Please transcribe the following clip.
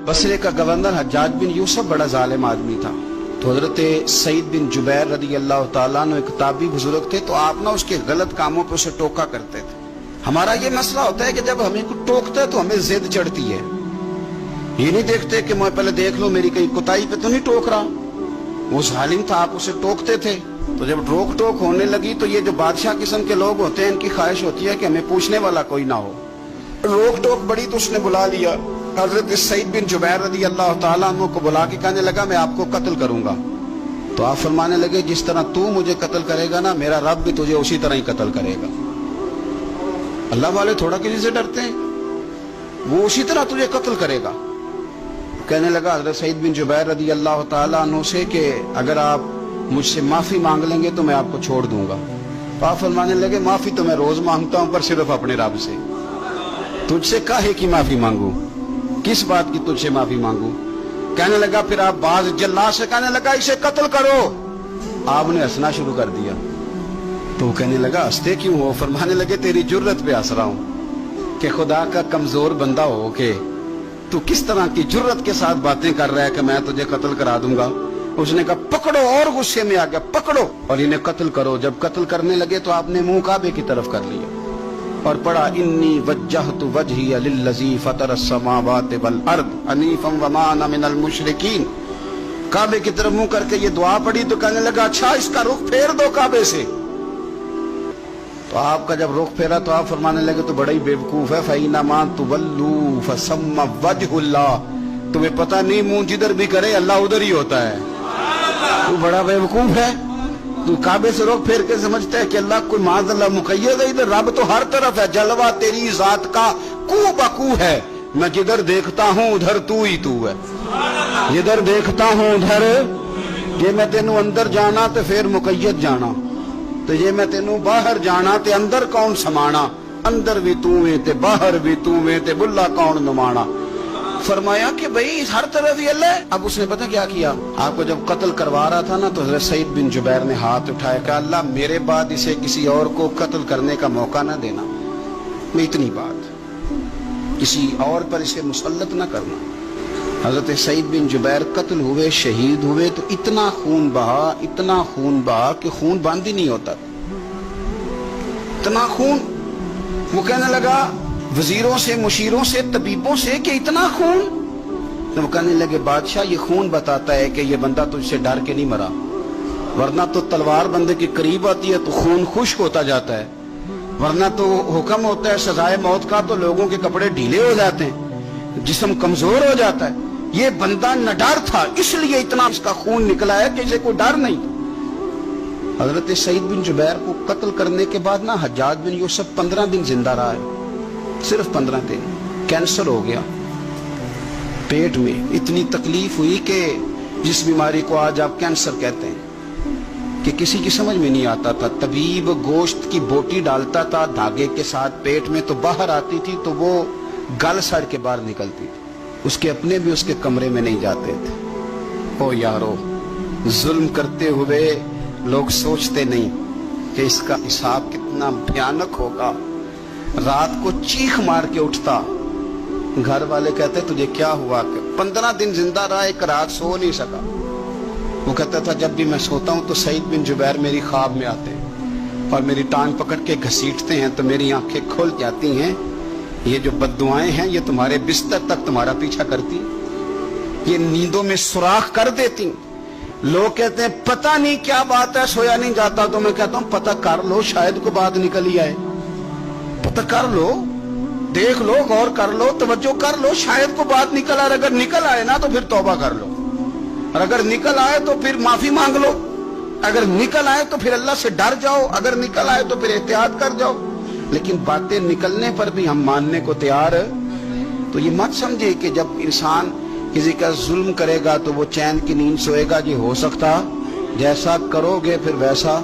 बसरे का गवर्नर हज्जाज बिन यूसुफ बड़ा जालिम आदमी था। तो हजरत सईद बिन जुबैर रदी अल्लाह ताला अन्हु एक ताबी बुजुर्ग थे, तो आप ना उसके गलत कामों पे उसे टोका करते थे। हमारा ये मसला होता है कि जब हमें कुछ टोकते हैं तो हमें जिद चढ़ती है। ये नहीं देखते कि मैं पहले देख लो मेरी कहीं कुताई पे तो नहीं टोक रहा। वो जालिम था, आप उसे टोकते थे। तो जब रोक टोक होने लगी तो ये जो बादशाह किस्म के लोग होते हैं, इनकी ख्वाहिश होती है कि हमें पूछने वाला कोई ना हो। रोक टोक बड़ी तो उसने बुला लिया हजरत सईद बिन जुबैर रदी अल्लाह ताला अन्हु को, बुला के कहने लगा मैं आपको कत्ल करूंगा। तो आप फरमाने लगे जिस तरह तू मुझे कत्ल करेगा ना, मेरा रब भी तुझे उसी तरह ही कत्ल करेगा। अल्लाह वाले थोड़ा किसी से डरते हैं, वो उसी तरह तुझे कत्ल करेगा। कहने लगा हजरत सईद बिन जुबैर रदी अल्लाह ताला अन्हु से कि अगर आप मुझसे माफी मांग लेंगे तो मैं आपको छोड़ दूंगा। तो आप फरमाने लगे माफी तो मैं रोज मांगता हूं, पर सिर्फ अपने रब से। तुझसे काहे की माफी मांगू, किस बात की तुझसे माफी मांगू। कहने लगा फिर आप बाज जल्लाद से कहने लगा इसे कत्ल करो। आपने हंसना शुरू कर दिया। तो वो कहने लगा हंसते क्यों हो। फरमाने लगे तेरी जुर्रत पे हंस रहा हूं कि खुदा का कमजोर बंदा हो के तू किस तरह की जुर्रत के साथ बातें कर रहा है कि मैं तुझे कत्ल करा दूंगा। उसने कहा पकड़ो, और गुस्से में आ गया, पकड़ो और इन्हें कत्ल करो। जब कत्ल करने लगे तो आपने मुंह काबे की तरफ कर लिया और पढ़ा इन्नी वज्जहतु वजही लिल्लज़ी फतरस समावाति वल अर्द हनीफम वमा अना मिनल मुशरिकीन। काबे की तरफ मुंह करके ये दुआ पढ़ी तो कहने लगा अच्छा इसका रुख फेर दो काबे से। तो आपका जब रुख फेरा तो आप फरमाने लगे तो बड़ा ही बेवकूफ है, फइन्नमा तुवल्लू फसम्मा वजहुल्लाह। तुम्हें पता नहीं मुंह जिधर भी करे अल्लाह उधर ही होता है। तू बड़ा बेवकूफ है, तू काबे से रुख फेर के समझता है कि अल्लाह कोई माज़अल्लाह मुक़य्यद है। इधर रब तो हर तरफ है, जलवा तेरी जात का कू बकू है। मैं जिधर देखता हूँ उधर तू ही तू है, जिधर देखता हूँ उधर। जे मैं तेनू अंदर जाना तो फिर मुक़य्यद जाना, तो जे मैं तेनू बाहर जाना ते अंदर कौन समाना। अंदर भी तू है ते बाहर भी तू है ते बुल्ला कौन नुमाना। फरमाया कि भाई हर तरफ ही अल्लाह है। अब उसने पता क्या किया, आपको जब कत्ल करवा रहा था ना तो हज़रत सईद बिन जुबैर ने हाथ उठाया कि अल्लाह मेरे बाद इसे किसी और को कत्ल करने का मौका ना देना। मैं इतनी बात किसी और पर इसे मुसल्लत ना करना। हजरत सईद बिन जुबैर कत्ल हुए, शहीद हुए तो इतना खून बहा, इतना खून बहा कि खून बंद ही नहीं होता, इतना खून। वो कहने लगा वजीरों से, मुशीरों से, तबीबों से कि इतना खून। तो वो कहने लगे बादशाह ये खून बताता है कि ये बंदा तुझसे डर के नहीं मरा, वरना तो तलवार बंदे के करीब आती है तो खून खुश्क होता जाता है, वरना तो हुक्म होता है सजाए मौत का तो लोगों के कपड़े ढीले हो जाते हैं, जिस्म कमजोर हो जाता है। ये बंदा निडर था इसलिए इतना इसका खून निकला है कि इसे कोई डर नहीं। हजरत सईद बिन जुबैर को कत्ल करने के बाद ना हज्जाज बिन यूसुफ 15 दिन जिंदा रहा है, सिर्फ 15 दिन। कैंसर हो गया पेट में, इतनी तकलीफ हुई कि जिस बीमारी को आज आप कैंसर कहते हैं कि किसी की समझ में नहीं आता था। तबीब गोश्त की बोटी डालता था धागे के साथ पेट में, तो बाहर आती थी तो वो गल सड़ के बाहर निकलती थी। उसके अपने भी उसके कमरे में नहीं जाते थे। ओ यारो, जुल्म करते हुए लोग सोचते नहीं कि इसका हिसाब कितना भयानक होगा। रात को चीख मार के उठता, घर वाले कहते तुझे क्या हुआ। 15 दिन जिंदा रहा, एक रात सो नहीं सका। वो कहता था जब भी मैं सोता हूं तो सईद बिन जुबैर मेरी ख्वाब में आते हैं और मेरी टांग पकड़ के घसीटते हैं तो मेरी आंखें खुल जाती हैं। ये जो बद्दुआएं हैं ये तुम्हारे बिस्तर तक तुम्हारा पीछा करती, ये नींदों में सुराख कर देती। लोग कहते हैं पता नहीं क्या बात है, सोया नहीं जाता। तो मैं कहता हूं पता कर लो, शायद को बात निकल ही आए। पता कर लो, देख लो, गौर कर लो, तवज्जो कर लो, शायद को बात निकल आए। अगर निकल आए ना तो फिर तौबा कर लो, और अगर निकल आए तो फिर माफी मांग लो। अगर निकल आए तो फिर अल्लाह से डर जाओ, अगर निकल आए तो फिर एहतियात कर जाओ। लेकिन बातें निकलने पर भी हम मानने को तैयार। तो ये मत समझे कि जब इंसान किसी का जुल्म करेगा तो वो चैन की नींद सोएगा। ये हो सकता, जैसा करोगे फिर वैसा